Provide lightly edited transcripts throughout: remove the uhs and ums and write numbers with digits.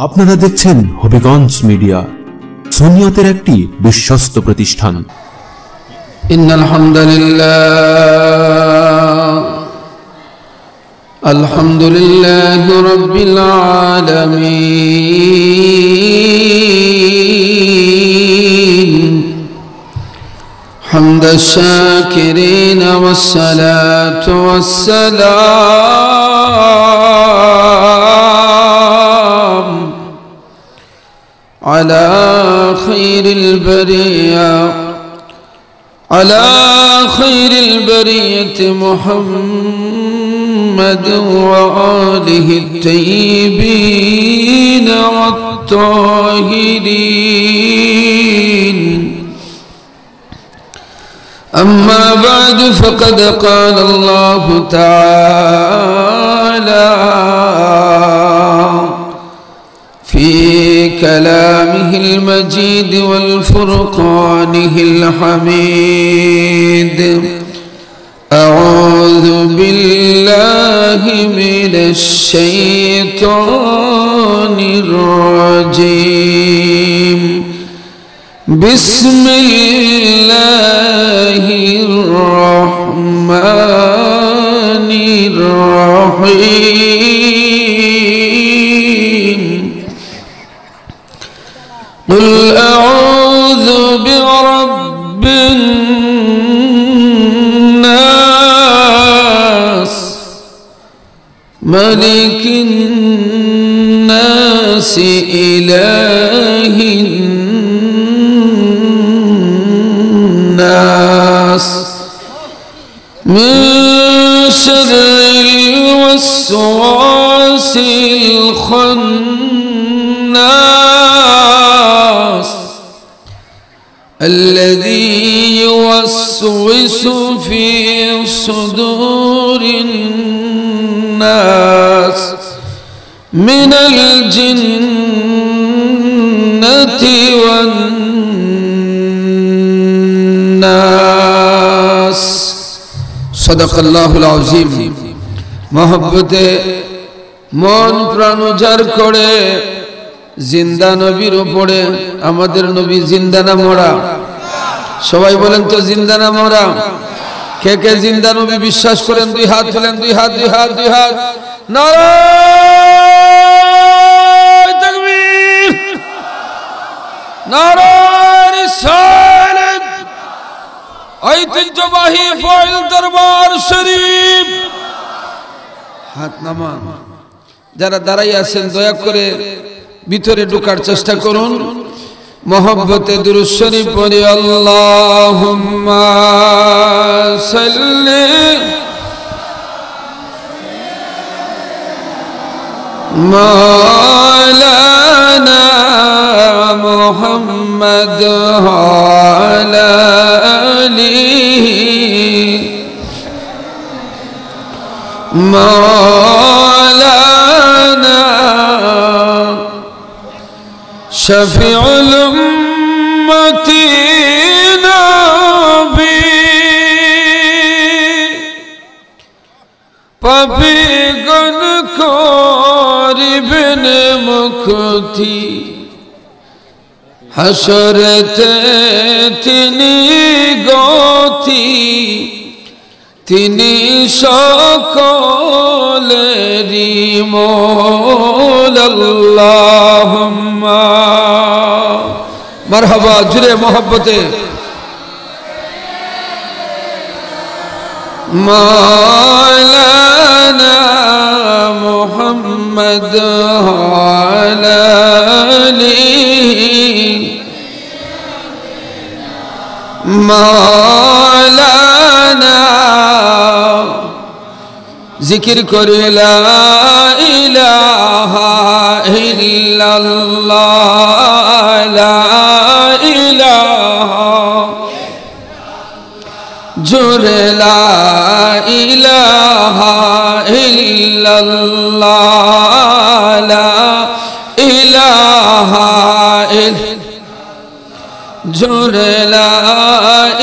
আপনারা দেখছেন হবিগঞ্জ মিডিয়া, সুনিয়তের একটি বিশ্বস্ত প্রতিষ্ঠান। ইন্নাল হামদুলিল্লাহ আলহামদুলিল্লাহি রাব্বিল আলামিন হামদাশ শাকিরিন ওয়াস সালাতু ওয়াস সালাম আলা খায়রিল বারিয়া على خير البرية محمد وآله الطيبين والطاهرين أما بعد فقد قال الله تعالى في كلامه المجيد والفرقانه الحميد أعوذ بالله من الشيطان الرجيم بسم الله الرحمن الرحيم قل أعوذ برب الناس ملك الناس إله الناس من شر الوسواس الخناس الذي يوسوس في صدور الناس من الجنة والناس صدق الله العظيم محبته मन प्राण उजार करे जिंदा नबीर उपरे आमादेर नबी जिंदा ना मरा सबाई बोलें तो जिंदा ना मरा के के जिंदा नबी विश्वास करें दुई हाथ तुलें दुई हाथ दुई हाथ दुई हाथ नारे तकबीर नारे रिसालत ऐतिह्यबाही फाइल दरबार शरीफ हाथ नामा যারা দাঁড়াই আছেন দয়া করে ভিতরে ঢোকার চেষ্টা করুন মহব্বতে দুরূদ শরীফ পড়ি আল্লাহুম্মা সাল্লি মাওলানা মুহাম্মদ আলা আলিহি مولانا شفيع الأمة نبي পাপীগণ করিবেন মুক্তি হাসরেতে তিনি গতি তিনি সকলেরই মৌলা আল্লাহুম্মা মারহাবা জুরে মোহব্বতে মাওলানা মুহাম্মদ আলা আলিহি মাওলানা जिक्र करे ला इलाहा इल्लल्लाह ला इलाहा जुरे ला इलाहा इल्लल्लाह ला इलाहा जुरे ला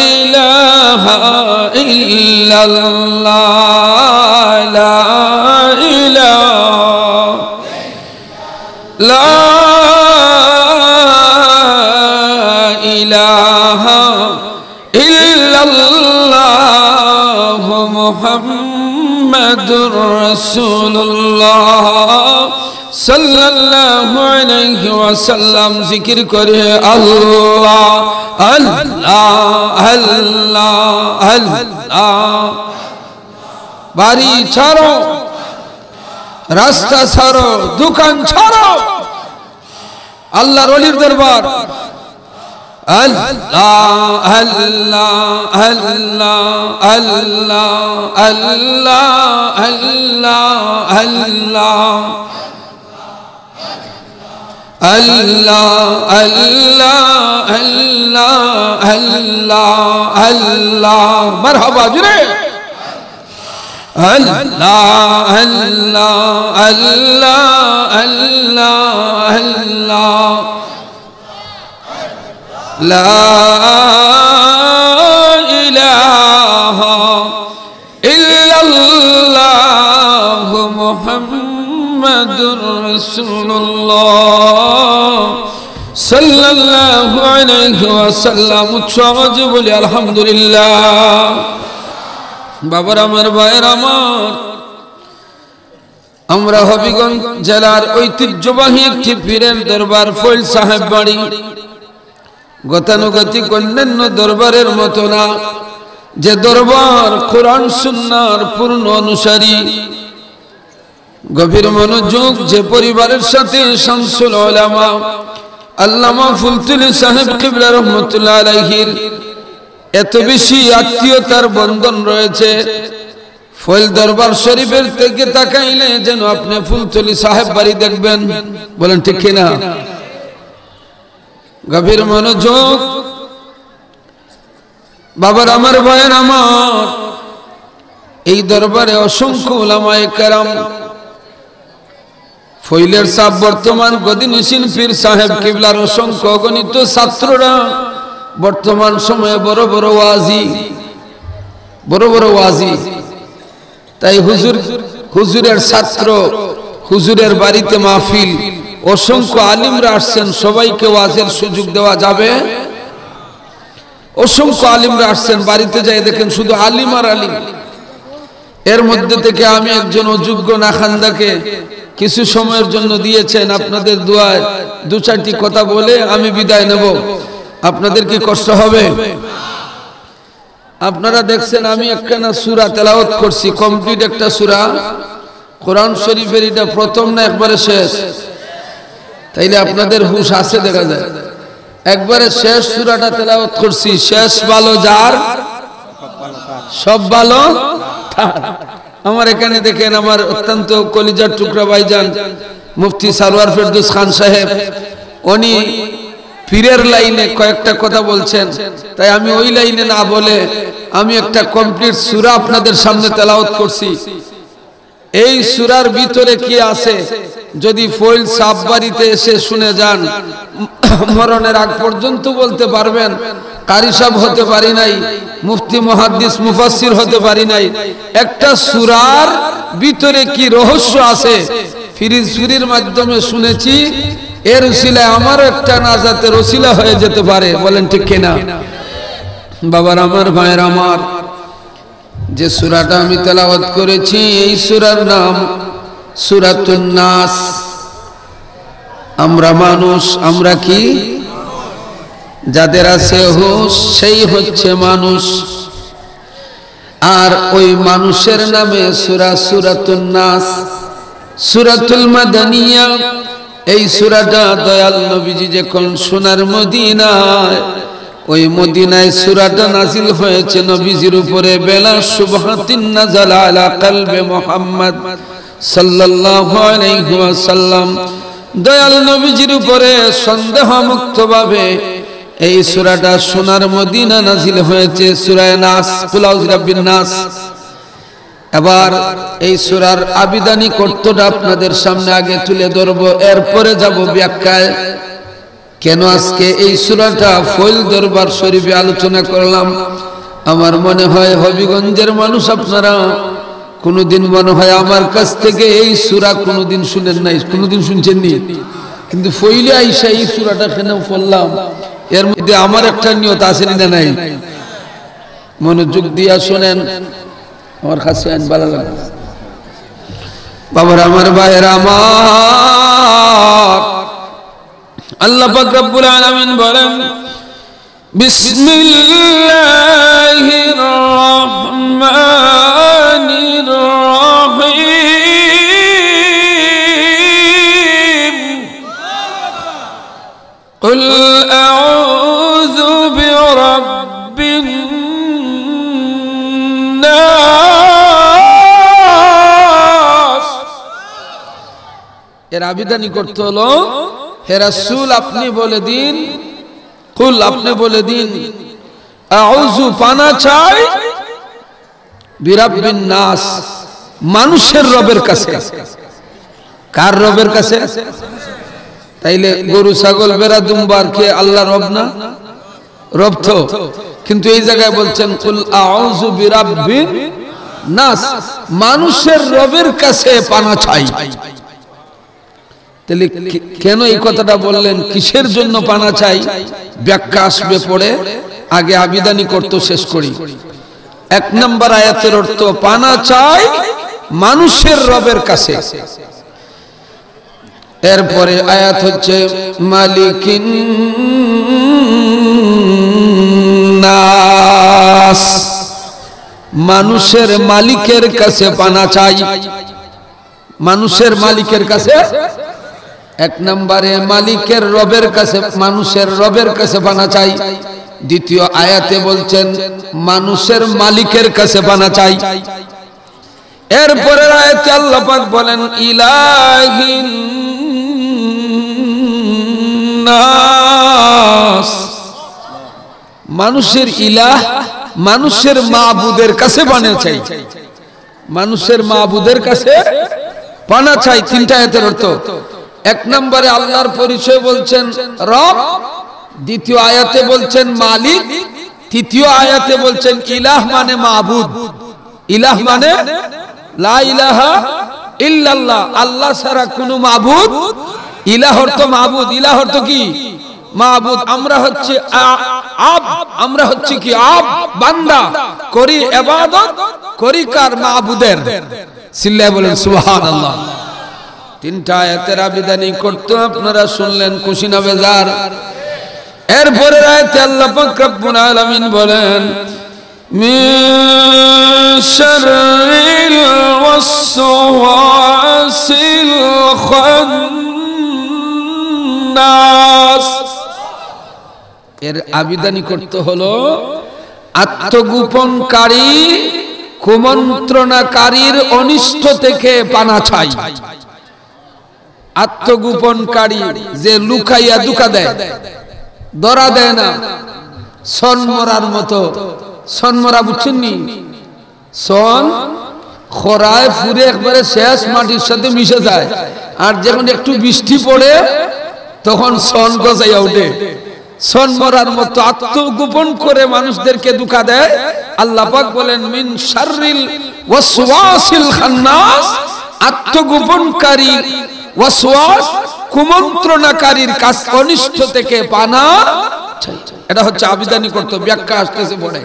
इलाहा इल्लल्लाह ला इलाहा লা ইলাহা ইল্লাল্লাহু মুহাম্মাদুর রাসূলুল্লাহ সাল্লাল্লাহু আলাইহি ওয়াসাল্লাম জিকির করে আল্লাহ আল্লাহ আল্লাহ আল্লাহ। বাড়ি ছাড়ো, রাস্তা ছাড়ো, দোকান ছাড়ো, আল্লাহর ওলির দরবার। আল্লাহ আল্লাহ আল্লাহ আল্লাহ আল্লাহ আল্লাহ আল্লাহ আল্লাহ আল্লাহ আল্লাহ আল্লাহ আল্লাহ। মারহাবা জুড়ে আল্লাহ আল্লাহ আল্লাহ আল্লাহ আল্লাহ। লা ইলাহা ইল্লাল্লাহু মুহাম্মাদুর রাসূলুল্লাহ সাল্লাল্লাহু আলাইহি ওয়াসাল্লাম। উচ্চ আওয়াজে বলি আলহামদুলিল্লাহ। বাবার আমার, ভাইয়ের আমার, আমরা হবিগঞ্জ জেলার ঐতিহ্যবাহী একটি পীরের দরবার ফৈল সাহেব বাড়ি। গতানুগতিক অন্যান্য দরবারের মতো না, যে দরবার কোরআন সুন্নাহর পূর্ণ অনুসারী। গভীর মনোযোগ, যে পরিবারের সাথে শামসুল উলামা আল্লামা ফুলতুলি সাহেব কিবলা রহমাতুল্লাহ আলাইহির এত বেশি আত্মীয়তার বন্ধন রয়েছে, ফৈল দরবার শরীফের থেকে তাকাইলে যেন আপনি ফুলতুলি সাহেব বাড়ি দেখবেন। বলেন ঠিক কিনা? গভীর মনোযোগ, বাবার আমার, ভাইয়ের আমার, এই দরবারে অসংখ্য উলামায়ে কেরাম, ফৈলের সাহেব বর্তমান গদিনশীল পীর সাহেব কিবলার অসংখ্য অগণিত ছাত্ররা বর্তমান সময়ে বড় বড় ওয়াজি। তাই হুজুরের ছাত্র, হুজুরের বাড়িতে মাহফিল, অসংখ্য আলিমরা আসছেন, সবাইকে ওয়াজের সুযোগ দেওয়া যাবে? অসংখ্য আলিমরা আসছেন, বাড়িতে যাই দেখেন শুধু আলিম আর আলিম। এর মধ্যে থেকে আমি একজন অযোগ্য নাখান্দাকে কিছু সময়ের জন্য দিয়েছেন, আপনাদের দোয়ায় দু চারটি কথা বলে আমি বিদায় নেব। আপনাদের কি কষ্ট হবে? আপনারা দেখছেন আমি একখানা সূরা তেলাওয়াত করছি, কমপ্লিট একটা সূরা কোরআন শরীফের। এটা প্রথম না একবারে শেষ? তাইলে আপনাদের হুঁশ আছে দেখা যায়। একবারে শেষ সূরাটা তেলাওয়াত করছি। শেষ ভালো যার, সব ভালো তার। আমার এখানে দেখেন আমার অত্যন্ত কলিজার টুকরা ভাইজান মুফতি সারওয়ার ফেরদৌস খান সাহেব, উনি পীরের লাইনে কয়েকটা কথা বলছেন, তাই আমি ওই লাইনে না বলে আমি একটা কমপ্লিট সূরা আপনাদের সামনে তেলাওয়াত করছি। এই সূরার ভিতরে কি আছে যদি ফৈল সাহেব বাড়িতে এসে শুনে যান, মরণের আগ পর্যন্ত বলতে পারবেন কারি সাহেব হতে পারি নাই, মুফতি মুহাদ্দিস মুফাসসির হতে পারি নাই। একটা সূরার ভিতরে কি রহস্য আছে ফিরির মাধ্যমে শুনেছি, এর উসিলায় আমারও একটা নাজাতের উসিলা হয়ে যেতে পারে। বলেন ঠিক কিনা? বাবার আমার, ভাইয়ের আমার, যে সূরাটা আমি তেলাওয়াত করেছি এই সূরার নাম সূরাতুন নাস। আমরা মানুষ, আমরা কি? যাদের আছে হুঁশ সেই হচ্ছে মানুষ। আর ওই মানুষের নামে সূরা সূরাতুন নাস, সূরাতুল মাদানিয়া। এই সূরাটা দয়াল নবীজি যখন সোনার মদিনায়, ওই মদিনায় সূরাটা নাজিল হয়েছে নবীজির উপরে। বেলা সুবহাতিন নাযালা আলা কলবে মুহাম্মদ সাল্লাল্লাহু আলাইহি ওয়াসাল্লাম। দয়াল নবীজির উপরে সন্দেহ মুক্ত ভাবে এই সূরাটা সোনার মদিনা নাজিল হয়েছে, সূরা নাস, কুল আউযু বিরাব্বিন নাস। এবার এই সূরার আবিধানিক অর্থটা আপনাদের সামনে আগে তুলে ধরব, এরপরে যাব ব্যাখ্যায়। কেন আজকে এই সূরাটা ফৈল দরবার শরীফে আলোচনা করলাম? আমার মনে হয় হবিগঞ্জের মানুষ আপনারা কোনোদিন মনে হয় আমার কাছ থেকে এই সূরা কোনোদিন শুনেন নাই। কোনোদিন শুনছেন নি? কিন্তু ফইলে আইসা এই সূরাটা কেন পড়লাম, এর মধ্যে আমার একটা নিয়ত আছে না নাই? মনোযোগ দিয়া শুনেন, আমার কাছে আইন ভালো লাগে। বাবার আমার ভাইয়ের আমার, আল্লাহ পাক রব্বুল আলামিন বলেন বিসমিল্লাহির রহমানির রহিম কুল আউযু বিরাব্বিন নাস। এর আবেদনই করতে হলো, হে রাসূল আপনি বলে দিন, কুল আপনি বলে দিন, আউযু পানা চাই, বিরাব্বিন নাস মানুষের রবের কাছে। কার রবের কাছে? তাইলে গরু ছাগল বেড়া দুম্বার কে আল্লাহ রব না? রব তো, কিন্তু এই জায়গায় বলছেন কুল আউযু বিরাব্বিন নাস, মানুষের রবের কাছে পানা চাই। তাহলে কেন এই কথাটা বললেন, কিসের জন্য পানা চাই? ব্যাখ্যা আসবে পড়ে, আগে আবিদানি করতে শেষ করি। এক নম্বর আয়াতের অর্থ পানা চাই মানুষের রবের কাছে। এরপরে আয়াত হচ্ছে মালিকিন নাস, মানুষের মালিকের কাছে পানা চাই। মানুষের মালিকের কাছে, এক নম্বরে মালিকের রবের কাছে, মানুষের রবের কাছে পানা চাই। দ্বিতীয় আয়াতে বলছেন মানুষের মালিকের কাছে পানা চাই। এরপরের আয়াতে আল্লাহ পাক বলেন ইলাহিন নাস, মানুষের ইলাহ, মানুষের মাবুদের কাছে পানা চাই। মানুষের মাবুদের কাছে পানা চাই। তিনটা আয়াতের অর্থ, এক নম্বরে আল্লাহর পরিচয় বলছেন রব, দ্বিতীয় আয়াতে বলছেন মালিক, তৃতীয় আয়াতে বলছেন ইলাহ মানে মাবুদ। ইলাহ মানে লা ইলাহা ইল্লাল্লাহ, আল্লাহ ছাড়া কোনো মাবুদ। ইলাহ অর্থ মাবুদ, ইলাহ অর্থ কি? মাবুদ। আমরা হচ্ছে আমরা হচ্ছে কি আব, বান্দা, করি ইবাদত, করি কার? মাবুদের। সিল্লাহ বলেন সুবহানাল্লাহ। তিনটা আয়াতের আবেদনই করতে আপনারা শুনলেন, খুশি না বেজার? এরপরে আয়াতে আল্লাহ পাক রব্বুল আলামিন বলেন মিন শাররিল ওয়াসওয়াসিল খান্নাস। এর আবেদনই করতে হলো আত্মগোপনকারী, কুমন্ত্রণাকারীর অনিষ্ট থেকে পানা চাই। আত্মগোপনকারী যে লুকাইয়া দুকা দেয়, ধরা দেয় না, সনমরার মতো। সনমরা বুঝছেন নি? সন খরায় ফুরে একবারে শেষ মাটির সাথে মিশে যায়, আর যখন একটু বৃষ্টি পড়ে তখন সন গজাইয়া ওঠে। সনমরার মতো আত্মগোপন করে মানুষদেরকে দুকা দেয়। আল্লাহ পাক বলেন মিন শাররিল ওয়াসওয়াসিল খান্নাস, আত্মগোপনকারী ওয়াসওয়াস, কুমন্ত্রণাকারীর কাছ অনিষ্ট থেকে পানা চাই। এটা হচ্ছে আবেদনই করতে, ব্যাখ্যা আসতেছে পড়ে।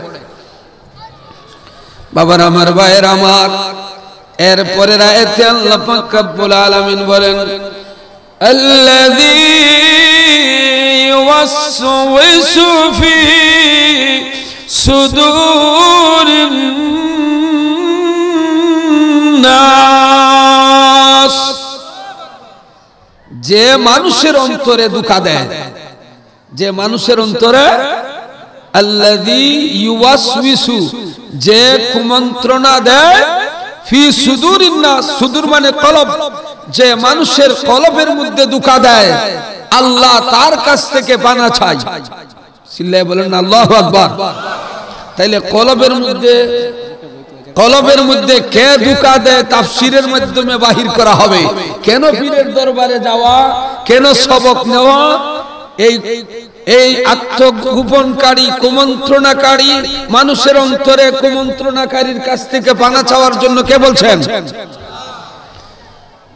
বাবার আমার, ভাইয়ের আমার, এরপরের আয়াতে আল্লাহ পাক রব্বুল আলামিন বলেন আল্লাযী ইউওয়াসওয়িসু ফি সুদুরিন নাস, যে মানুষের অন্তরে দুঃখা দেয়, যে মানুষের অন্তরে, আল্লাযী ইউওয়াসওয়িসু, যে কুমন্ত্রণা দেয়, ফি সুদুরিন নাস, সুদূর মানে কলব, যে মানুষের কলবের মধ্যে দুঃখা দেয়, আল্লাহ তার কাছ থেকে পানা চাই। সিল্লাহ বলেন আল্লাহু আকবার। তাইলে কলবের মধ্যে কে দুঃখা দেয় তাফসীরের মাধ্যমে বাহির করা হবে। কেন পীরের দরবারে যাওয়া, কেন সবক নেওয়া? এই আত্মগোপনকারী, কুমন্ত্রণাকারী, মানুষের অন্তরে কুমন্ত্রণাকারীর কাছ থেকে পানা চাওয়ার জন্য কে বলছেন?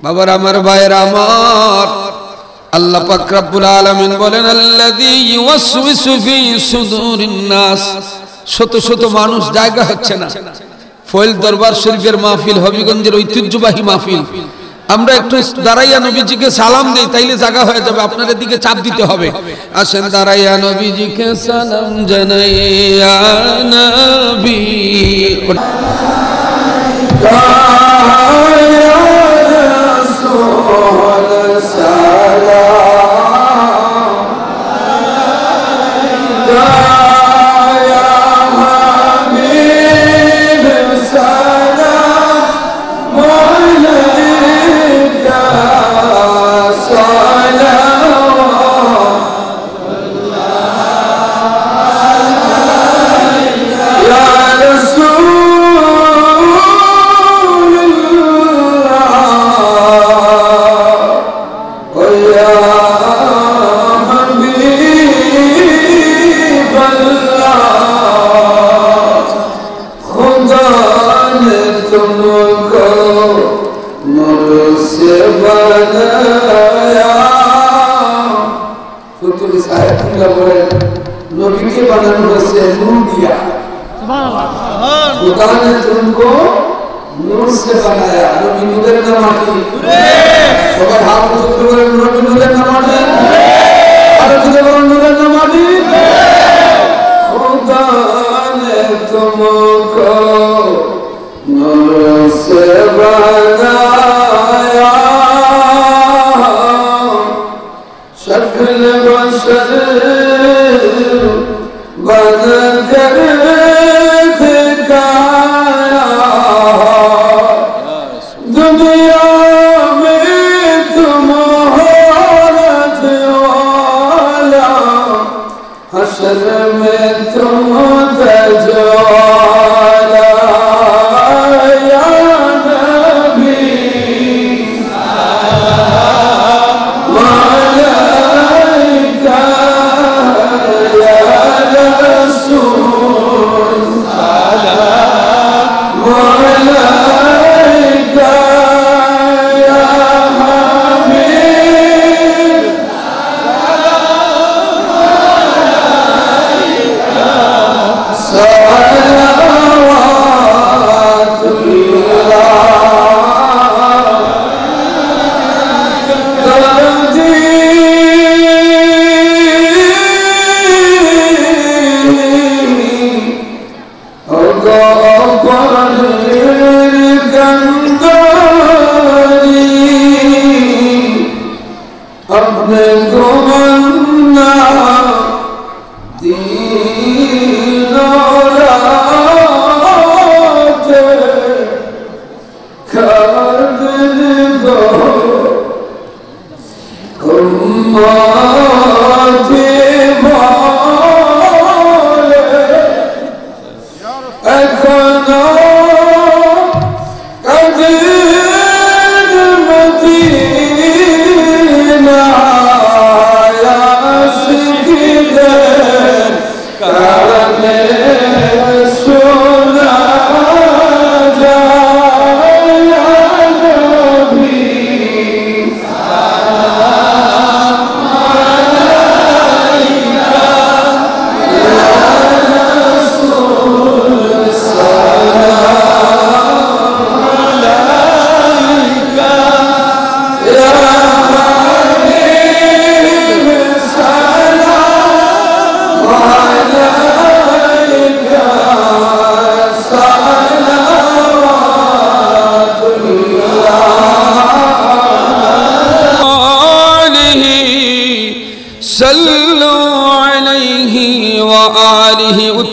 বাবার আমার, ভাইয়ের আমার, আল্লাহ পাক রব্বুল আলামিন বলেন আল্লাযী ইউওয়াসওয়িসু ফি সুদুরিন নাস। শত শত মানুষ জায়গা হচ্ছে না। ফয়েল দরবার শরীফের মাহফিল, হবিগঞ্জের ঐতিহ্যবাহী মাহফিল। আমরা একটু দাঁড়াইয়া নবীজিকে সালাম দেই, তাইলে জায়গা হয়ে যাবে। আপনাদের দিকে চাপ দিতে হবে। আসেন দাঁড়াইয়া নবীজিকে সালাম জানাই, ইয়া নবী नबी बनानो से नूर दिया, खुदा ने तुमको नूर से बनाया। नबी नूरेर नामाटी, সবাই হাত উঁচু করে বলেন নবী নূরের নামাটি, আরো জোরে বলেন নূরের নামাটি। खुदा ने तुमको नूर से बनाया, शक्ल बशर बनकर दिखाया, दुनिया में तुम औरत वाला, हश्र में तुम तजवाला, या नबी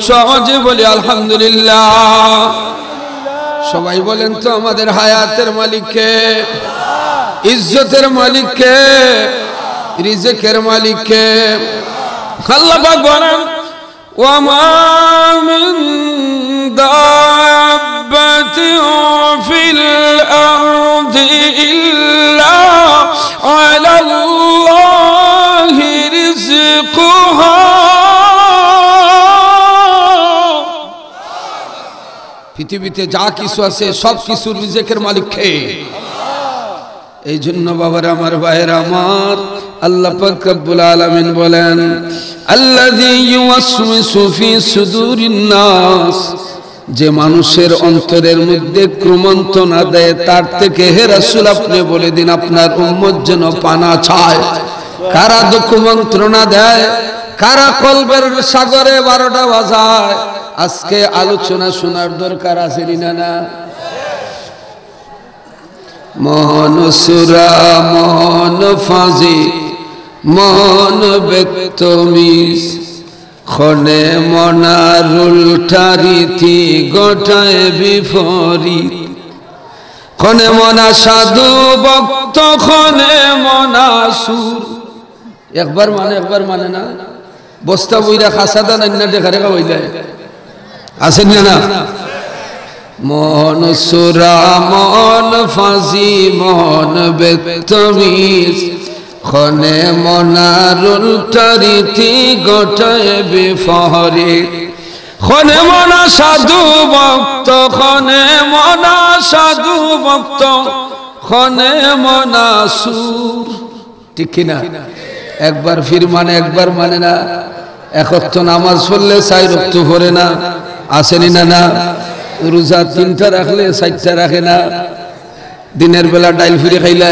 সহজে বলি আলহামদুলিল্লাহ। সবাই বলেন তো আমাদের হায়াতের মালিক কে, ইজ্জতের মালিক কে, রিজকের মালিক কে? আল্লাহ পাক বলেন ওয়া মা মিন দাব্বাতিন ফিল আরদি ইল্লা আলাল্লাহি রিজকুহা। পৃথিবীতে যা কিছু আছে সব কিছুর রিজেকের মালিক কে? এই জন্য বাবার আমার ভাইয়ের আমার আল্লাহ পাক রব্বুল আলামিন বলেন আল্লাযী ইউওয়াসওয়িসু ফি সুদুরিন নাস, যে মানুষের অন্তরের মধ্যে ক্রমন্তনা দেয় তার থেকে হে রাসূল আপনি বলে দিন আপনার উম্মত যেন পানা চায়। কারা কুমন্ত্রণা দেয়, কারা কলবের সাগরে 12টা বাজায়, আজকে আলোচনা শোনার দরকার আছে না? মন সুরা মন ফাজি মন বেতমিজ খনে মনার উল্টারিতি গোটায় বিপরীত, খনে মনা সাধু ভক্ত খনে মনা সুর। একবার মানে না, বস্তা বইরা খাসাদা না দেখা রেখা বইলে আছেন না? মন সুরা মন ফাজি মন বেতমিজ খনে মনার উল্টারিতি গোটায় বিপরীত, খনে মনা সাধু ভক্ত খনে মনা সাধু ভক্ত খনে মনা সুর। ঠিক কিনা? একবার ফির মানে একবার মানে না। এক ওয়াক্ত নামাজ পড়লে 4 ওয়াক্ত পড়ে না, আসেনি না? রোজা 3টা রাখলে 4টা রাখে না, দিনের বেলা ডাইল ফিরে খাইলে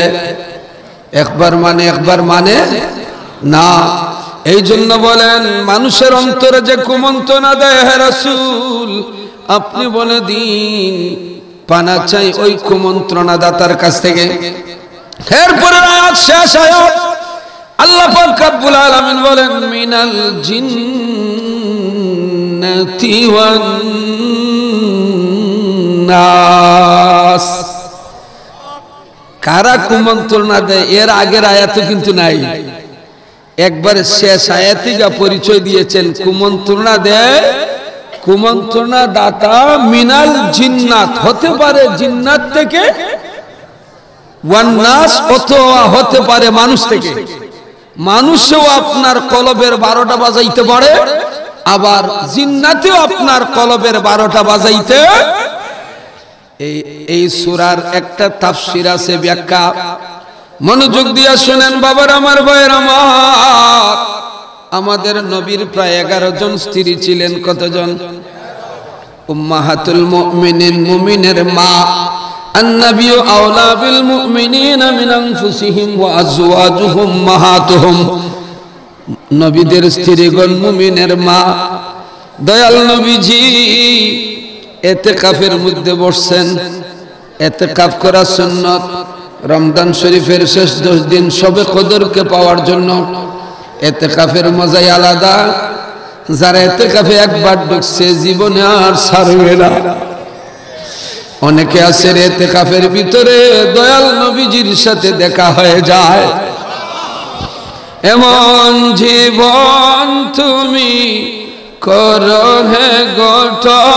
একবার মানে না। এই জন্য বলেন মানুষের অন্তরে যে কুমন্ত্রণা দেয় হে রাসূল আপনি বলে দিন পানা চাই ওই কুমন্ত্রণা দাতার কাছ থেকে। এরপরে আয়াত শেষ আয়াত আল্লাহ পাক রব্বুল আলামিন বলেন মিনাল জিন্নাতি ওয়ান নাস। কারা কুমন্ত্রণা দেয় এর আগের আয়াতে কিন্তু নাই, একবারে শেষ আয়াতে যা পরিচয় দিয়েছেন কুমন্ত্রণা দেয়, কুমন্ত্রণা দাতা মিনাল জিন্নাত, হতে পারে জিন্নাত থেকে, ওয়ান নাস অথবা হতে পারে মানুষ থেকে। মানুষও আপনার কলবের 12টা বাজাইতে পারে, আবার জিন্নাতেও আপনার কলবের 12টা বাজাইতে। এই সূরার একটা তাফসীর আছে, ব্যাখ্যা, মনোযোগ দিয়ে শুনেন বাবার আমার ভাইয়ের আমার। আমাদের নবীর প্রায় 11 জন স্ত্রী ছিলেন। কতজন? উম্মাহাতুল মুমিনিন, মুমিনের মা। النبي أولى بالمؤمنين من أنفسهم وأزواجهم أمهاتهم। নবীদের স্ত্রীগণ মুমিনের মা। দয়াল নবীজি ইতিকাফের মধ্যে বসছেন। ইতিকাফ করা সুন্নাত। রমজান শরীফের শেষ 10 দিন শবে কদরকে পাওয়ার জন্য ইতিকাফের মজাই আলাদা। যারা ইতিকাফে একবার ঢুকছে জীবনে আর ছাড়বে না। অনেকে আছে ইতিকাফের ভিতরে দয়াল নবীজির সাথে দেখা হয়ে যায়। এমন জীবন তুমি করো হে গঠন,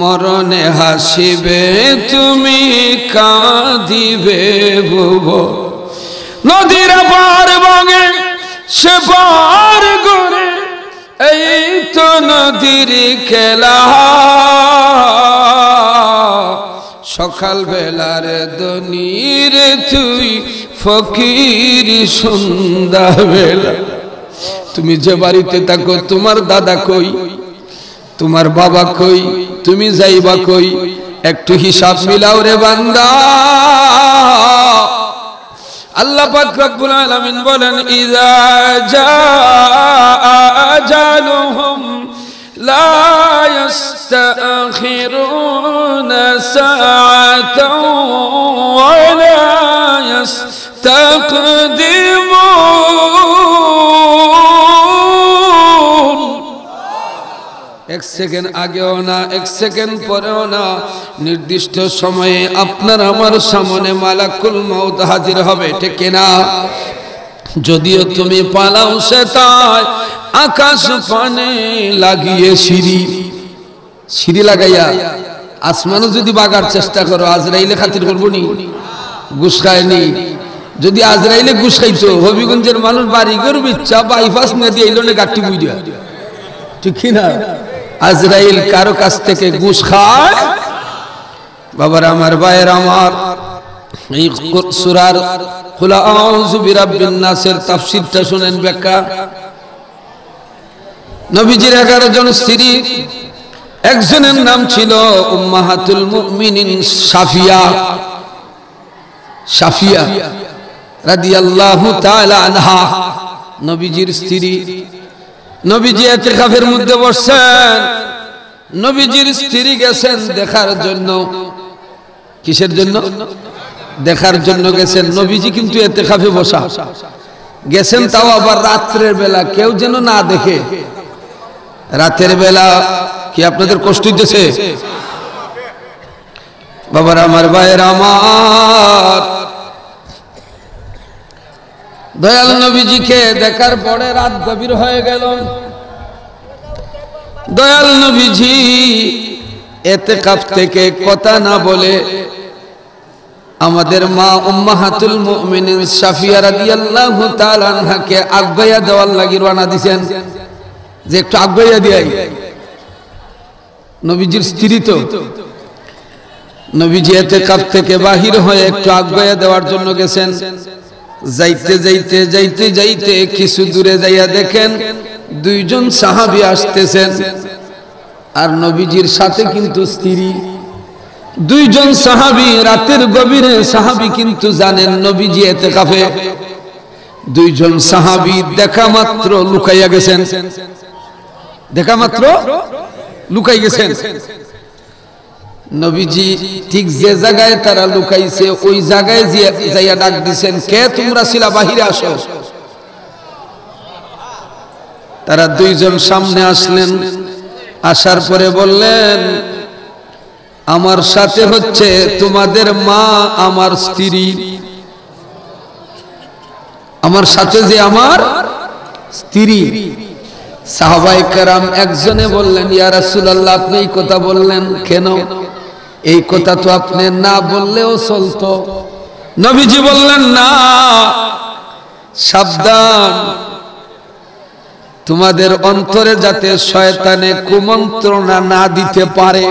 মরণে হাসিবে তুমি কাঁদিবে ভুব। নদীর পার বগে সে পার গড়ে, এই তো নদীর খেলা। সকাল বেলার দনির তুই ফকির সন্ধ্যা বেলা। তুমি যে বাড়িতে থাকো তোমার দাদা কই, তোমার বাবা কই, তুমি যাইবা কই, একটু হিসাব মিলাও রে বান্দা। আল্লাহ পাক রব্বুল আলামিন বলেন ইযা জাআ আজালুহুম লা ইস্তাখিরুনা সাআতাও ওয়া লা ইস্তাকদিমুন। 1 সেকেন্ড আগেও না, 1 সেকেন্ড পরেও না, নির্দিষ্ট সময়ে আপনার আমার সামনে মালাকুল মউত হাজির হবে। ঠিক না? যদিও তুমি পালাও সেটাই আকাশ পানে লাগিয়ে সিঁড়ি লাগাইয়া আসমানও যদি বাগার চেষ্টা করো, আজরাইলে খাতির করবো নি? ঘুষ খায়নি। যদি আজরাইলে ঘুষ খাইছো, হবিগঞ্জের মানুষ বাড়ি করবে ইচ্ছা বাইপাস না দিয়ে এলো না গাঠি বুঝ দেওয়া। ঠিক না? আজরাইল কারো কাছ থেকে ঘুষ খায়? বাবার আমার ভাইয়ের আমার, এই সূরার কুল আউযু বিরাব্বিন নাসের তাফসীরটা শুনেন ব্যাখ্যা। নবীজির 11 জন স্ত্রী, একজনের নাম ছিল উম্মাহাতুল মুমিনিন সাফিয়া রাদিয়াল্লাহু তাআলা আনহা, নবীজির স্ত্রী। নবীজি ইতিকাফের মধ্যে বসছেন, নবীজির স্ত্রী গেছেন দেখার জন্য। কিসের জন্য? দেখার জন্য গেছেন। নবীজি কিন্তু ইতিকাফে বসা গেছেন, তাও আবার রাতের বেলা, কেউ যেন না দেখে। রাতের বেলা কি আপনাদের কষ্ট হইতেছে? বাবার আমার, ভাইয়ের আমার, দয়াল নবীজিকে দেখার পরে রাত গভীর হয়ে গেল। দয়াল নবীজি ইতিকাফ থেকে কথা না বলে আমাদের মা উম্মাহাতুল মুমিনিন সাফিয়া রাদিয়াল্লাহু তাআলা আনহাকে আজ্ঞা দেওয়ার লাগি রওনা দিবেন, যে একটু আজ্ঞা দিয়াই। নবীজির স্ত্রী তো, নবীজি ইতিকাফ থেকে বাহির হয়ে একটু আজ্ঞা দেওয়ার জন্য গেছেন। যাইতে যাইতে যাইতে যাইতে কিছু দূরে যাইয়া দেখেন দুইজন সাহাবী আসতেছেন, আর নবীজির সাথে কিন্তু স্ত্রী। দুইজন সাহাবী, রাতের গভীরে সাহাবী কিন্তু জানেন নবীজি ইতিকাফে। দুইজন সাহাবী দেখা মাত্র লুকাইয়া গেছেন, দেখা মাত্র লুকাই গেছেন। নবীজি ঠিক যে জায়গায় তারা লুকাইছে ওই জায়গায় যাইয়া ডাক দিছেন, কে তোমরা ছিলা, বাহিরে আসো। তারা দুইজন সামনে আসলেন, আসার পরে বললেন, আমার সাথে হচ্ছে তোমাদের মা আমার স্ত্রী। আমার সাথে যে আমার স্ত্রী। সাহাবায়ে কেরাম একজনে বললেন, ইয়া রাসূলুল্লাহ, আপনি এই কথা বললেন কেন? এই কথা তো আপনি না বললেও চলতো। নবীজি বললেন, না, সাবধান, তোমাদের অন্তরে যাতে শয়তানে কুমন্ত্রণা না দিতে পারে,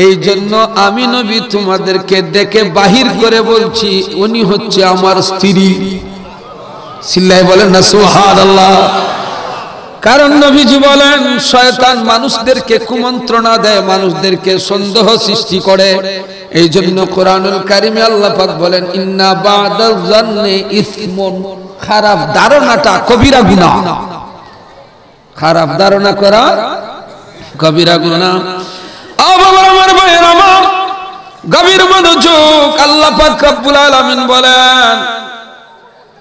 এই জন্য আমি নবী তোমাদেরকে ডেকে বাহির করে বলছি, উনি হচ্ছে আমার স্ত্রী। চিল্লায় বলেন না সুবহানাল্লাহ। কারণ নবীজি বলেন, শয়তান মানুষদেরকে কুমন্ত্রণা দেয়, মানুষদেরকে সন্দেহ সৃষ্টি করে। এই জন্য কোরআনুল কারিমে আল্লাহ পাক বলেন, ইন্না বাদাল জান্নি ইসমুন, খারাপ ধারণাটা কবিরা গুনাহ। খারাপ ধারণা করা কবিরা গুনাহ। আমার ভাইয়ের আমার, গভীর মনোযোগ। আল্লাহ পাক রব্বুল আলামিন বলেন,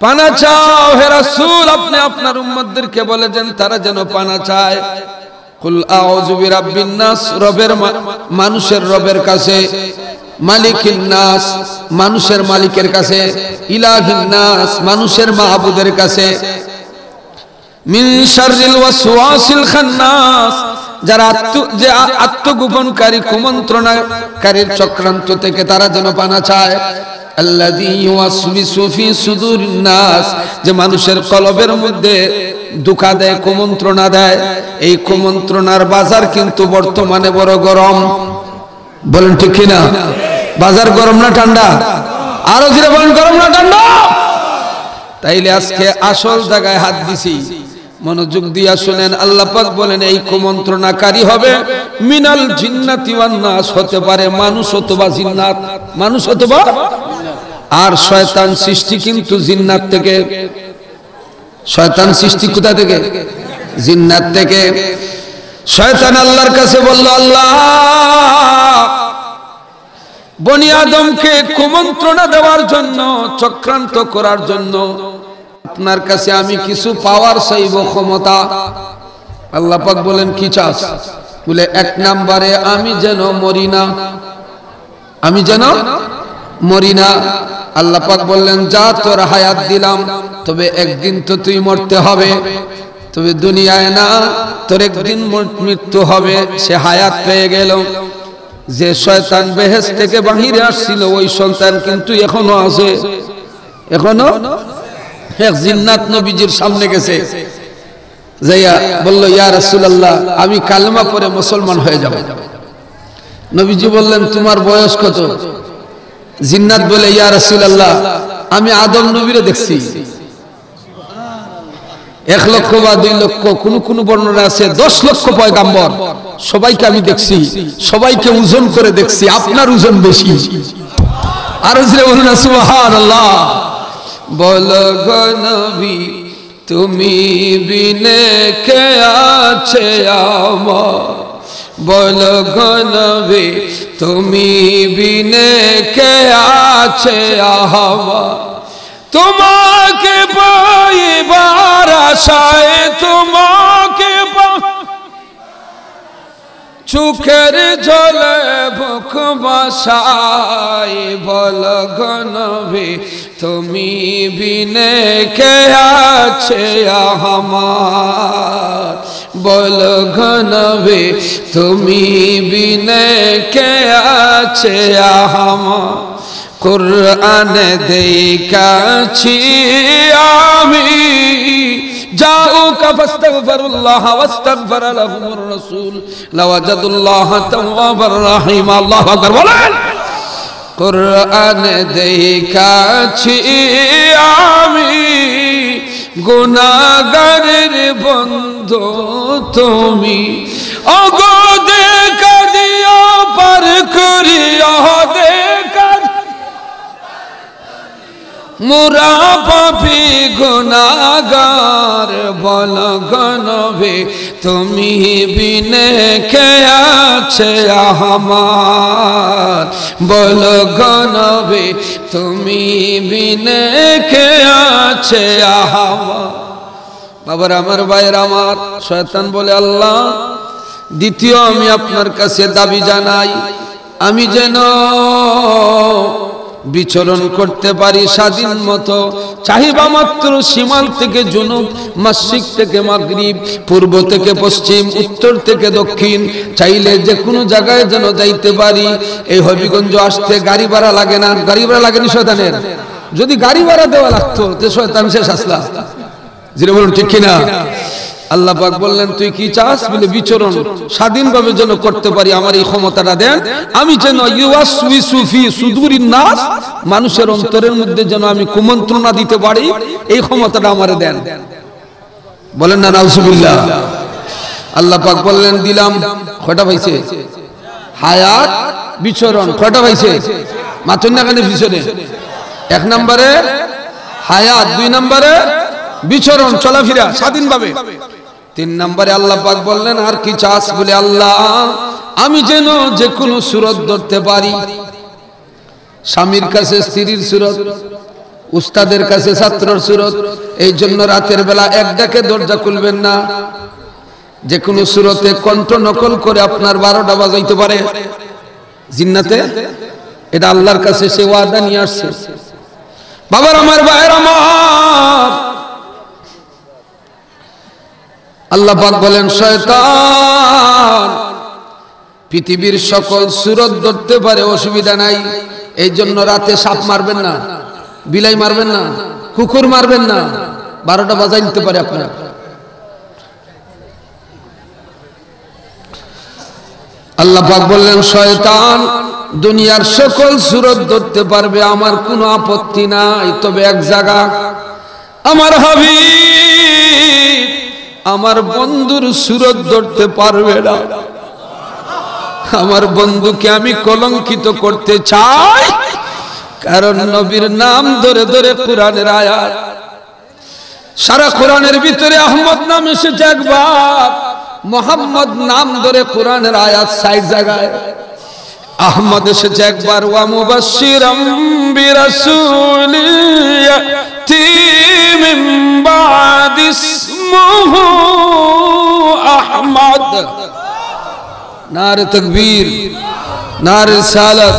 পানা চাও হে রাসূল, আপনি আপনার উম্মতদেরকে বলে দেন তারা যেন পানা চায়। কুল আউযু বিরাব্বিন নাস, রবের মানুষের রবের কাছে, মালিকিন নাস মানুষের মালিকের কাছে, ইলাহিন নাস মানুষের মাহবুদের কাছে, মিন শাররিল ওয়াসওয়াসিল খান্নাস, যারা আত্মগোপনকারী কুমন্ত্রণাকারীর চক্রান্ত থেকে তারা যেন পানা চায়। আল্লাযী ইউওয়াসবিসু ফি সুদুরিন নাস, যে মানুষের কলবের মধ্যে ধোঁকা দেয়, কুমন্ত্রণা দেয়। এই কুমন্ত্রণার বাজার কিন্তু বর্তমানে বড় গরম। বলেন ঠিক কিনা? বাজার গরম না ঠান্ডা? আরো জোরে বলেন, গরম না ঠান্ডা? তাইলে আজকে আসল জায়গায় হাত দিছি, মনোযোগ দিয়া শুনেন। আল্লাহ পাক বলেন, এই কুমন্ত্রণাকারী হবে মিনাল জিন্নাতি ওয়ান নাস, হতে পারে মানুষ অথবা জিন্নাত, মানুষ অথবা। আর শয়তান সৃষ্টি কিন্তু জিন্নাত থেকে। শয়তান সৃষ্টি কোথা থেকে? জিন্নাত থেকে। শয়তান আল্লাহর কাছে বলল, আল্লাহ, বনি আদমকে কুমন্ত্রণা দেওয়ার জন্য, চক্রান্ত করার জন্য আপনার কাছে আমি কিছু পাওয়ার চাইব, ক্ষমতা। আল্লাহ পাক বলেন, কি চাস? বলে, এক নম্বরে আমি যেন মরি না, আমি যেন মরি না। আল্লাহ পাক বললেন, যা তোর হায়াত দিলাম, তবে একদিন তো তুই মরতে হবে, তবে দুনিয়ায় না, তোর একদিন মৃত্যু হবে। সে হায়াত পেয়ে গেল। যে শয়তান বেহেশত থেকে বাহিরে আসছিল ওই সন্তান কিন্তু এখনো আছে। এখনো এক জিন্নাত নবীজির সামনে গেছে, যাইয়া বলল, ইয়া রাসূলুল্লাহ, আমি কালেমা পড়ে মুসলমান হয়ে যাব। নবীজি বললেন, তোমার বয়স কত? জিন্নাত বলে ইয়া রাসূলুল্লাহ আমি আদম নবীরে দেখছি। 1 লক্ষ বা 2 লক্ষ কোন বর্ণনা আছে 10 লক্ষ পয়গম্বর সবাইকে আমি দেখছি, সবাইকে ওজন করে দেখছি, আপনার ওজন বেশি। আর জোরে বলুন সুবহানাল্লাহ। বলো গো নবী তুমি বিনে কে আছে আমার, বলো গো নবী তুমি বিনে কে আছে আমার, তোমাকে পাইবার আশায় তোমাকে চোখের জলে বুক বাসায়, বলো গো নবী তুমি বিনে কে আছে আমার, বলো গো নবী তুমি বিনে কে আছে আমার। কুরআনে দেখাছি আমি জাউকা ফাস্তাগফিরুল্লাহ ওয়াস্তাগফার লাহুমুর রাসূল লাওয়াজাদুল্লাহ তাওয়াবার রহিম। আল্লাহু আকবার বলেন। কুরআনে দেখাছি আমি গুনাহগারের বন্ধু তুমি, ওগো দেখা দিও পার করিও দেখা মোরা পাপী গুনাহগার, বলো গো নবী তুমি বিনে কে আছে আমার, বলো গো নবী তুমি বিনে কে আছে আমার। বাবার আমার ভাইয়ের আমার, শয়তান বলে আল্লাহ দ্বিতীয় আমি আপনার কাছে দাবি জানাই আমি যেন বিচরণ করতে পারি স্বাধীন মতো, চাহিবা মাত্র সীমান্ত থেকে জুনুব, মাশরিক থেকে মাগরিব, পূর্ব থেকে পশ্চিম, উত্তর থেকে দক্ষিণ, চাইলে যে কোনো জায়গায় যেন যাইতে পারি। এই হবিগঞ্জ আসতে গাড়ি ভাড়া লাগে না, গাড়ি ভাড়া লাগেনি শয়তানের। যদি গাড়ি ভাড়া দেওয়া লাগতো তো শয়তান শেষ আসলা। যেটা বলুন ঠিক কিনা? আল্লাহ পাক বললেন তুই কি চাস বলে বিচরণ স্বাধীনভাবে যেন করতে পারি আমার এই ক্ষমতাটা দেন, আমি যেন ইউওয়াসউইসু ফি সুদুরিন নাস, মানুষের অন্তরের মধ্যে যেন আমি কুমন্ত্রণা দিতে পারি, এই ক্ষমতাটা আমারে দেন। বলেন না নাউজুবিল্লাহ। আল্লাহ পাক বললেন দিলাম। কয়টা পাইছে? হায়াত বিচরণ। কয়টা পাইছে? মাত্র না কেন পিছনে? 1 নম্বরে হায়াত, 2 নম্বরে বিচরণ চলাফেরা স্বাধীনভাবে, 3 নম্বরে আল্লাহ পাক বললেন আর কি চাস বলে আল্লাহ আমি যেন যে কোনো সূরত ধরতে পারি, স্বামীর কাছে স্ত্রীর সূরত, উস্তাদের কাছে ছাত্রের সূরত। এই জন্য রাতের বেলা এক ডাকে দরজা খুলবেন না, যে কোনো সূরতে কণ্ঠ নকল করে আপনার 12টা বাজাইতে পারে জিন্নাতে। এটা আল্লাহর কাছে সে ওয়াদা নিয়ে আসছে। বাবার আমার ভাইয়ের আমার, আল্লাহ পাক বলেন শয়তান পৃথিবীর সকল সূরত ধরতে পারে, অসুবিধা নাই। এই জন্য রাতে সাপ মারবেন না, বিলাই মারবেন না, কুকুর মারবেন না, 12টা বাজাই নিতে পারে আপনার। আল্লাহ পাক বললেন শয়তান দুনিয়ার সকল সূরত ধরতে পারবে, আমার কোনো আপত্তি নাই, তবে এক জায়গা আমার হাবিব আমার বন্ধুর সূরত ধরতে পারবে না। আমার বন্ধুকে আমি কলঙ্কিত করতে চাই, কারণ নবীর নাম ধরে ধরে কোরআনের আয়াত, সারা কোরআনের ভিতরে আহমদ নাম এসেছে একবার, মোহাম্মদ নাম ধরে কোরআনের আয়াত 60 জায়গায়, আহমদ এসেছে একবার। ওয়া মুবাশশিরাম বিরাসূলিন ইয়াতি মিন বাদি ইসমুহু আহমদ। নারে তাকবীর, নারে রিসালাত।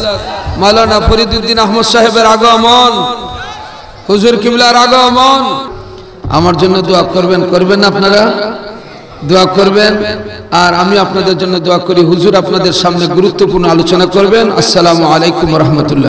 মাওলানা ফরিদউদ্দিন আহমদ সাহেবের আগমন, হুজুর কিবলার আগমন। আমার জন্য দোয়া করবেন, করবেন না আপনারা? দোয়া করবেন, আর আমি আপনাদের জন্য দোয়া করি। হুজুর আপনাদের সামনে গুরুত্বপূর্ণ আলোচনা করবেন। আসসালামু আলাইকুম ওয়া রাহমাতুল্লাহ।